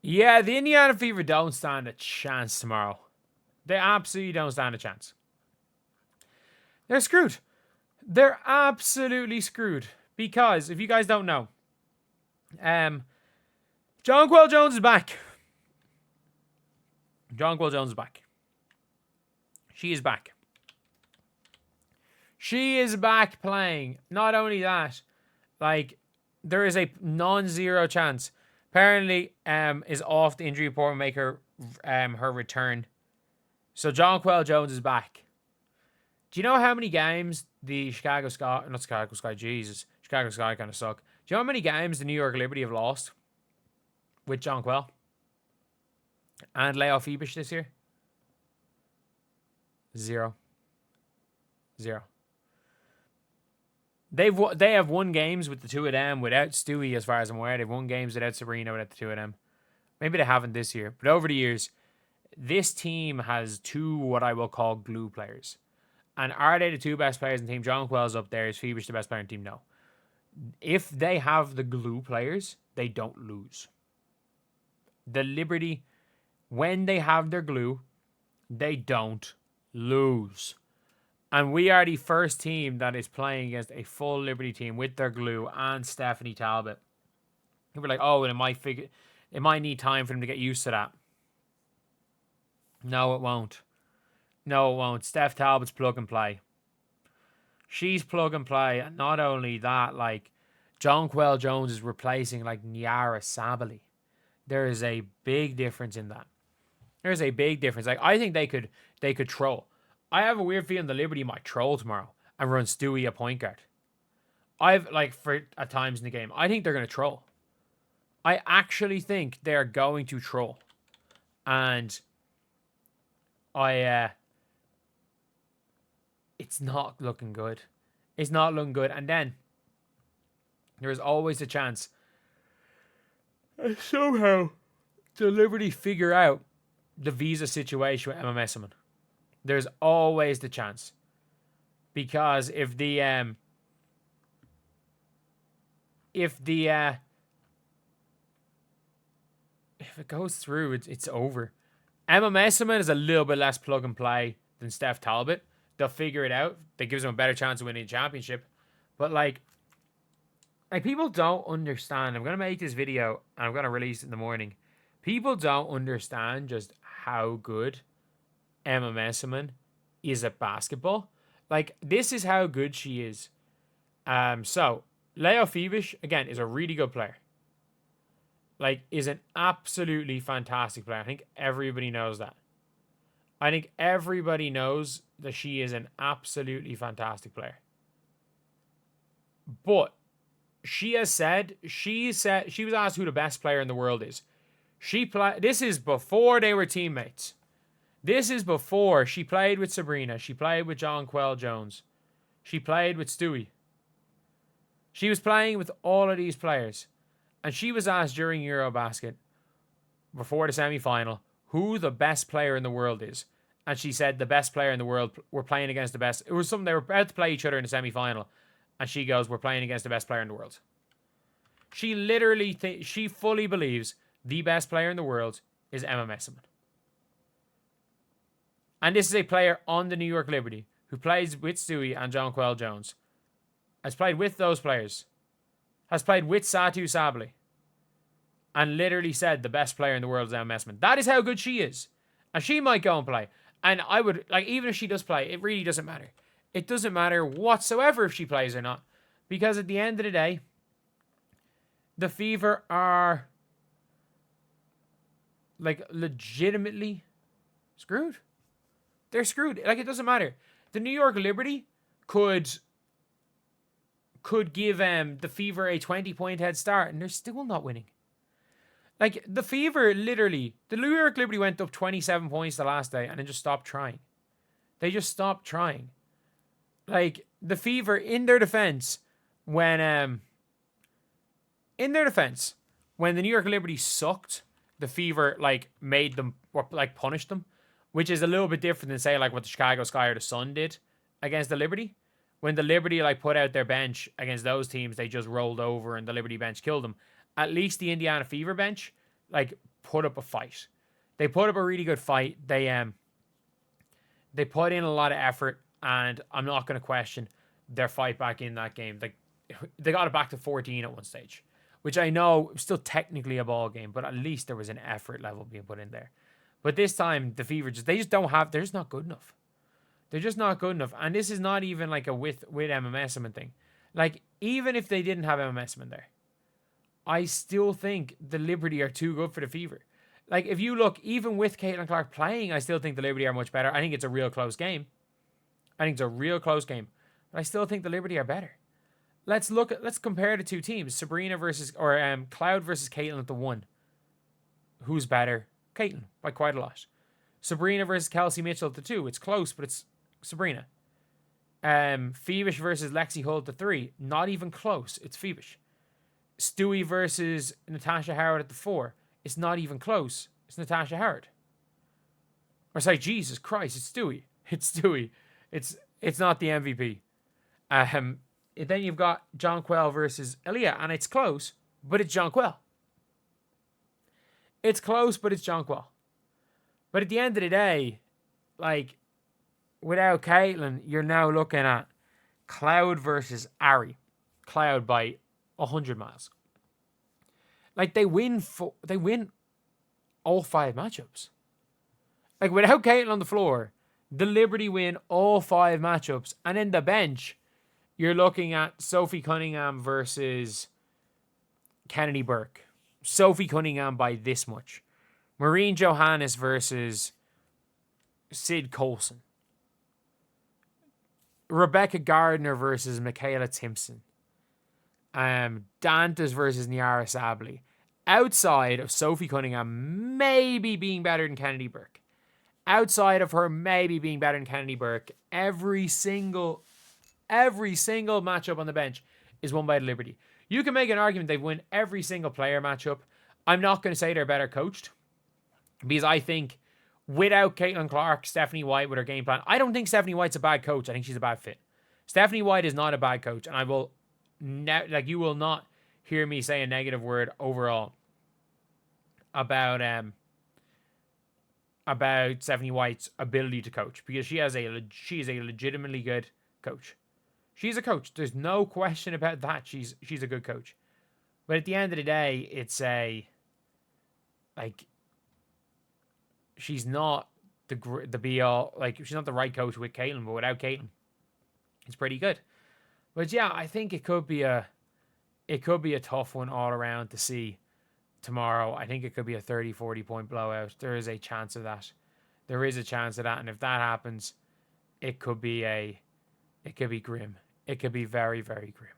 Yeah, the Indiana Fever don't stand a chance tomorrow. They absolutely don't stand a chance. They're screwed. They're absolutely screwed. Because, if you guys don't know, Jonquel Jones is back. Jonquel Jones is back. She is back. She is back playing. Not only that, like, there is a non-zero chance. Apparently, is off the injury report and make her return. So Jonquel Jones is back. Do you know how many games the Chicago Sky kind of suck. Do you know how many games the New York Liberty have lost with Jonquel and Leo Phoebus this year? Zero. They have won games with the two of them without Stewie, as far as I'm aware. They've won games without Sabrina, without the two of them. Maybe they haven't this year, but over the years, this team has two what I will call glue players. And are they the two best players in the team? Jonquel's up there. Is Phoebus the best player in the team? No. If they have the glue players, they don't lose. The Liberty, when they have their glue, they don't lose. And we are the first team that is playing against a full Liberty team with their glue and Stephanie Talbot. People are like, oh, it might need time for them to get used to that. No, it won't. No, it won't. Steph Talbot's plug and play. She's plug and play. And not only that, like, Jonquel Jones is replacing, like, Nyara Sabally. There is a big difference in that. There's a big difference. Like, I think they could troll. I have a weird feeling the Liberty might troll tomorrow and run Stewie at point guard. At times in the game, I think they're going to troll. I actually think they're going to troll. And it's not looking good. It's not looking good. And then there is always a chance somehow the Liberty figure out the visa situation with Emma Messiman. There's always the chance. Because if it goes through, it's over. Emma Messiman is a little bit less plug and play than Steph Talbot. They'll figure it out. That gives them a better chance of winning a championship. But like people don't understand. I'm going to make this video and I'm going to release it in the morning. People don't understand just how good Emma Messiman is at basketball. Like, this is how good she is. So Leo Phoebus, again, is a really good player. Like, is an absolutely fantastic player. I think everybody knows that. I think everybody knows that she is an absolutely fantastic player. But she was asked who the best player in the world is. This is before they were teammates. This is before she played with Sabrina. She played with Jonquel Jones. She played with Stewie. She was playing with all of these players. And she was asked during Eurobasket, before the semi-final, who the best player in the world is. And she said the best player in the world, we're playing against the best. It was something, they were about to play each other in the semi-final. And she goes, we're playing against the best player in the world. She literally, she fully believes the best player in the world is Emma Messiman. And this is a player on the New York Liberty who plays with Stewie and Jonquel Jones. Has played with those players. Has played with Satu Sabally. And literally said the best player in the world is Emma Messiman. That is how good she is. And she might go and play. And I would, like, even if she does play, it really doesn't matter. It doesn't matter whatsoever if she plays or not. Because at the end of the day, the Fever are, like, legitimately screwed. They're screwed. Like, it doesn't matter. The New York Liberty could give the Fever a 20-point head start, and they're still not winning. Like, the Fever, literally, the New York Liberty went up 27 points the last day, and then just stopped trying. They just stopped trying. Like, the Fever, in their defense, when the New York Liberty sucked, the Fever, like, made them, or, like, punished them, which is a little bit different than, say, like, what the Chicago Sky or the Sun did against the Liberty. When the Liberty, like, put out their bench against those teams, they just rolled over and the Liberty bench killed them. At least the Indiana Fever bench, like, put up a fight. They put up a really good fight. They put in a lot of effort, and I'm not going to question their fight back in that game. They got it back to 14 at one stage, which I know was still technically a ball game, but at least there was an effort level being put in there. But this time, the Fever they're just not good enough. They're just not good enough. And this is not even like a with MMSM thing. Like, even if they didn't have MMSM there, I still think the Liberty are too good for the Fever. Like, if you look, even with Caitlin Clark playing, I still think the Liberty are much better. I think it's a real close game. But I still think the Liberty are better. Let's compare the two teams. Cloud versus Caitlin at the 1. Who's better? Caitlin, by quite a lot. Sabrina versus Kelsey Mitchell at the 2. It's close, but it's Sabrina. Phoebish versus Lexi Hull at the 3. Not even close. It's Phoebish. Stewie versus Natasha Howard at the 4. It's not even close. It's Natasha Howard. Or sorry, Jesus Christ, it's Stewie. It's Stewie. It's not the MVP. Then you've got Jonquel versus Aaliyah, and it's close, but it's Jonquel. It's close, but it's Jonquel. But at the end of the day, like, without Caitlin, you're now looking at Cloud versus Ari. Cloud by 100 miles. Like, they win all 5 matchups. Like, without Caitlin on the floor, the Liberty win all 5 matchups. And in the bench, you're looking at Sophie Cunningham versus Kennedy Burke. Sophie Cunningham by this much. Maureen Johannes versus Sid Colson. Rebecca Gardner versus Michaela Timpson. Dantas versus Niara Sabli. Outside of Sophie Cunningham maybe being better than Kennedy Burke. Outside of her maybe being better than Kennedy Burke, every single matchup on the bench is won by the Liberty. You can make an argument they've won every single player matchup. I'm not going to say they're better coached, because I think without Caitlin Clark, Stephanie White with her game plan, I don't think Stephanie White's a bad coach. I think she's a bad fit. Stephanie White is not a bad coach, and you will not hear me say a negative word overall about Stephanie White's ability to coach, because she is a legitimately good coach. She's a coach. There's no question about that. She's a good coach. But at the end of the day, it's she's not the be all. Like, she's not the right coach with Caitlin, but without Caitlin, it's pretty good. But yeah, I think it could be a tough one all around to see tomorrow. I think it could be a 30-40 point blowout. There is a chance of that. And if that happens, it could be grim. It could be very, very grim.